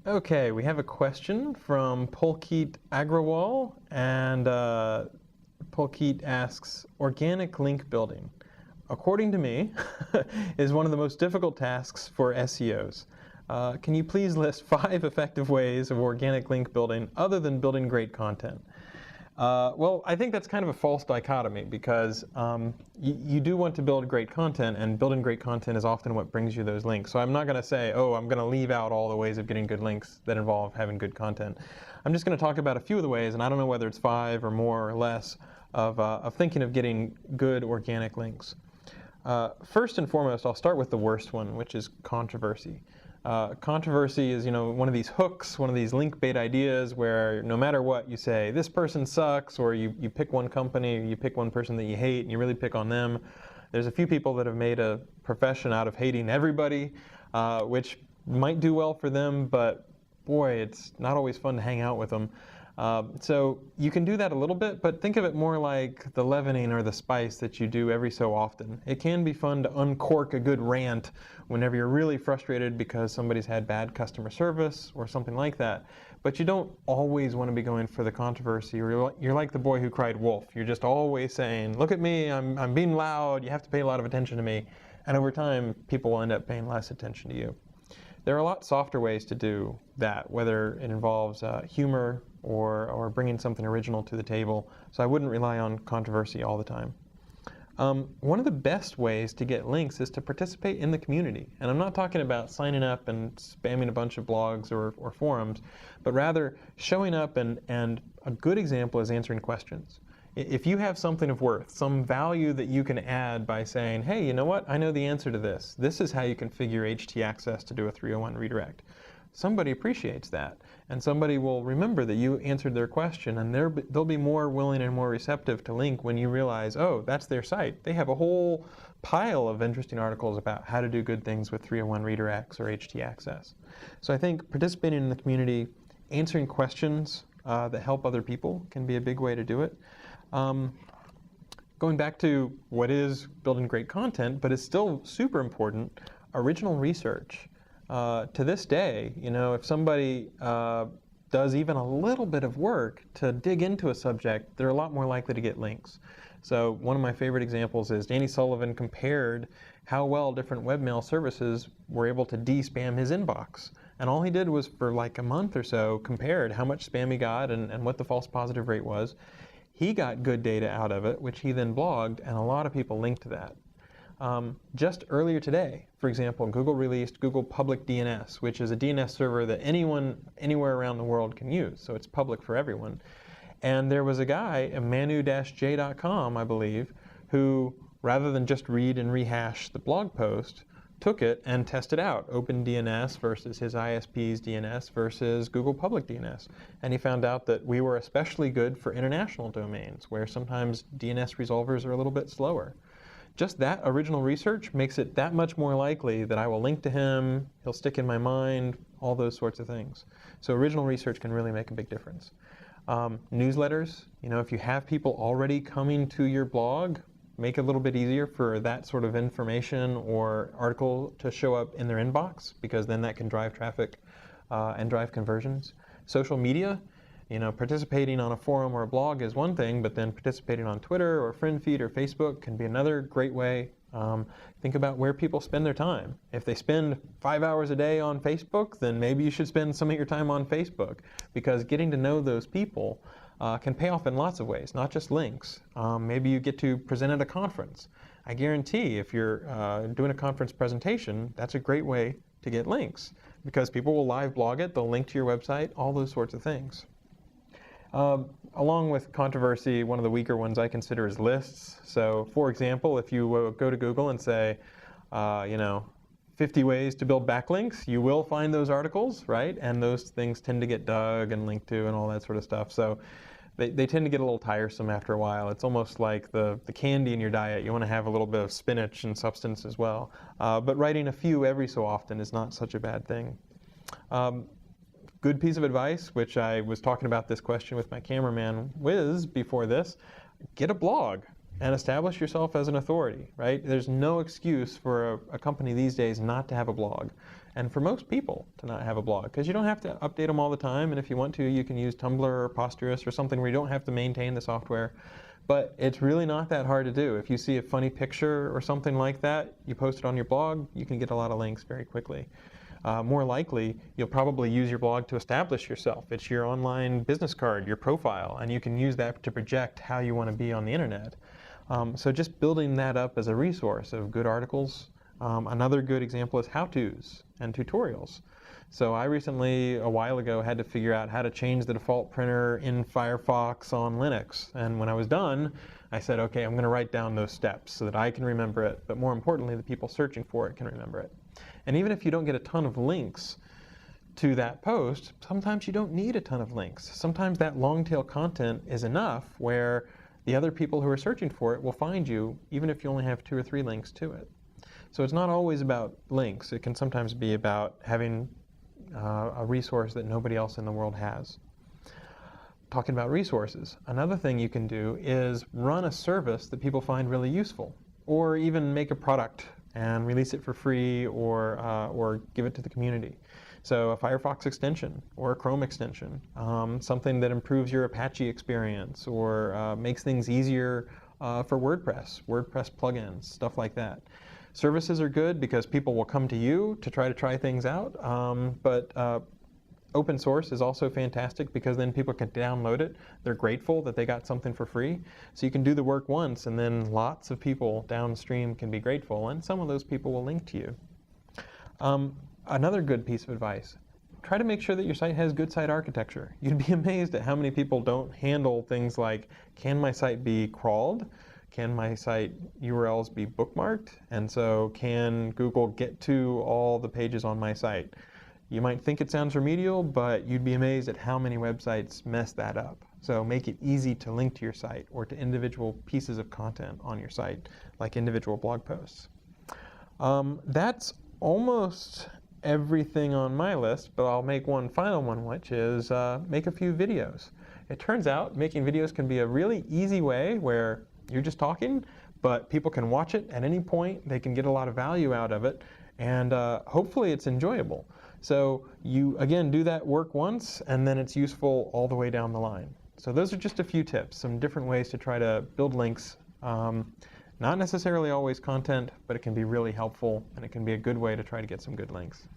Okay, we have a question from Pulkit Agrawal, and Pulkit asks, organic link building, according to me, is one of the most difficult tasks for SEOs. Can you please list 5 effective ways of organic link building other than building great content? Well, I think that's kind of a false dichotomy because you do want to build great content, and building great content is often what brings you those links. So I'm not going to say, oh, I'm going to leave out all the ways of getting good links that involve having good content. I'm just going to talk about a few of the ways, and I don't know whether it's 5 or more or less, of thinking of getting good organic links. First and foremost, I'll start with the worst one, which is controversy. Controversy is, one of these hooks, one of these link bait ideas where no matter what you say, this person sucks, or you pick one company, or you pick one person that you hate, and you really pick on them. There's a few people that have made a profession out of hating everybody, which might do well for them, but boy, it's not always fun to hang out with them. So you can do that a little bit, but think of it more like the leavening or the spice that you do every so often. It can be fun to uncork a good rant whenever you're really frustrated because somebody's had bad customer service or something like that. But you don't always want to be going for the controversy, or you're like the boy who cried wolf. You're just always saying, look at me, I'm being loud, you have to pay a lot of attention to me. And over time, people will end up paying less attention to you. There are a lot softer ways to do that, whether it involves humor or bringing something original to the table. So I wouldn't rely on controversy all the time. One of the best ways to get links is to participate in the community. And I'm not talking about signing up and spamming a bunch of blogs or forums, but rather showing up, and a good example is answering questions. If you have something of worth, some value that you can add by saying, hey, you know what, I know the answer to this. This is how you configure htaccess to do a 301 redirect. Somebody appreciates that, and somebody will remember that you answered their question, and they'll be more willing and more receptive to link when you realize, oh, that's their site. They have a whole pile of interesting articles about how to do good things with 301 redirects or htaccess. So I think participating in the community, answering questions that help other people can be a big way to do it. Going back to what is building great content, but it's still super important, original research. To this day, if somebody does even a little bit of work to dig into a subject, they're a lot more likely to get links. So one of my favorite examples is Danny Sullivan compared how well different webmail services were able to de-spam his inbox. And all he did was, for like a month or so, compared how much spam he got and what the false positive rate was. He got good data out of it, which he then blogged, and a lot of people linked to that. Just earlier today, for example, Google released Google Public DNS, which is a DNS server that anyone, anywhere around the world can use, so it's public for everyone. And there was a guy, manu-j.com, I believe, who, rather than just read and rehash the blog post, took it and tested out OpenDNS versus his ISP's DNS versus Google Public DNS. And he found out that we were especially good for international domains, where sometimes DNS resolvers are a little bit slower. Just that original research makes it that much more likely that I will link to him, he'll stick in my mind, all those sorts of things. So original research can really make a big difference. Newsletters, if you have people already coming to your blog, make it a little bit easier for that sort of information or article to show up in their inbox, because then that can drive traffic and drive conversions. Social media, participating on a forum or a blog is one thing, but then participating on Twitter or FriendFeed or Facebook can be another great way. Think about where people spend their time. If they spend 5 hours a day on Facebook, then maybe you should spend some of your time on Facebook, because getting to know those people can pay off in lots of ways, not just links. Maybe you get to present at a conference. I guarantee if you're doing a conference presentation, that's a great way to get links, because people will live blog it, they'll link to your website, all those sorts of things. Along with controversy, one of the weaker ones I consider is lists. So, for example, if you go to Google and say, 50 ways to build backlinks, you will find those articles, right? And those things tend to get dug and linked to and all that sort of stuff. So they tend to get a little tiresome after a while. It's almost like the candy in your diet. You want to have a little bit of spinach and substance as well. But writing a few every so often is not such a bad thing. Good piece of advice, which I was talking about this question with my cameraman Wiz before this, get a blog and establish yourself as an authority, right? There's no excuse for a company these days not to have a blog. and for most people to not have a blog, because you don't have to update them all the time, and if you want to, you can use Tumblr or Posterous or something where you don't have to maintain the software. But it's really not that hard to do. If you see a funny picture or something like that, you post it on your blog, you can get a lot of links very quickly. More likely, you'll probably use your blog to establish yourself. It's your online business card, your profile, and you can use that to project how you want to be on the internet. So just building that up as a resource of good articles. Another good example is how-tos and tutorials. So I recently, a while ago, had to figure out how to change the default printer in Firefox on Linux. And when I was done, I said, okay, I'm going to write down those steps so that I can remember it, but more importantly, the people searching for it can remember it. And even if you don't get a ton of links to that post, sometimes you don't need a ton of links. Sometimes that long tail content is enough where the other people who are searching for it will find you, even if you only have 2 or 3 links to it. So it's not always about links. It can sometimes be about having a resource that nobody else in the world has. Talking about resources, another thing you can do is run a service that people find really useful, or even make a product and release it for free, or give it to the community. So a Firefox extension or a Chrome extension, something that improves your Apache experience or makes things easier for WordPress plugins, stuff like that. Services are good because people will come to you to try things out, but open source is also fantastic because then people can download it. They're grateful that they got something for free. So you can do the work once, and then lots of people downstream can be grateful, and some of those people will link to you. Another good piece of advice, try to make sure that your site has good site architecture. You'd be amazed at how many people don't handle things like, can my site be crawled? Can my site URLs be bookmarked? And so can Google get to all the pages on my site? You might think it sounds remedial, but you'd be amazed at how many websites mess that up. So make it easy to link to your site or to individual pieces of content on your site, like individual blog posts. That's almost everything on my list, but I'll make one final one, which is make a few videos. It turns out making videos can be a really easy way where you're just talking, but people can watch it at any point. They can get a lot of value out of it, and hopefully it's enjoyable. So you, again, do that work once, and then it's useful all the way down the line. So those are just a few tips, some different ways to try to build links. Not necessarily always content, but it can be really helpful, and it can be a good way to try to get some good links.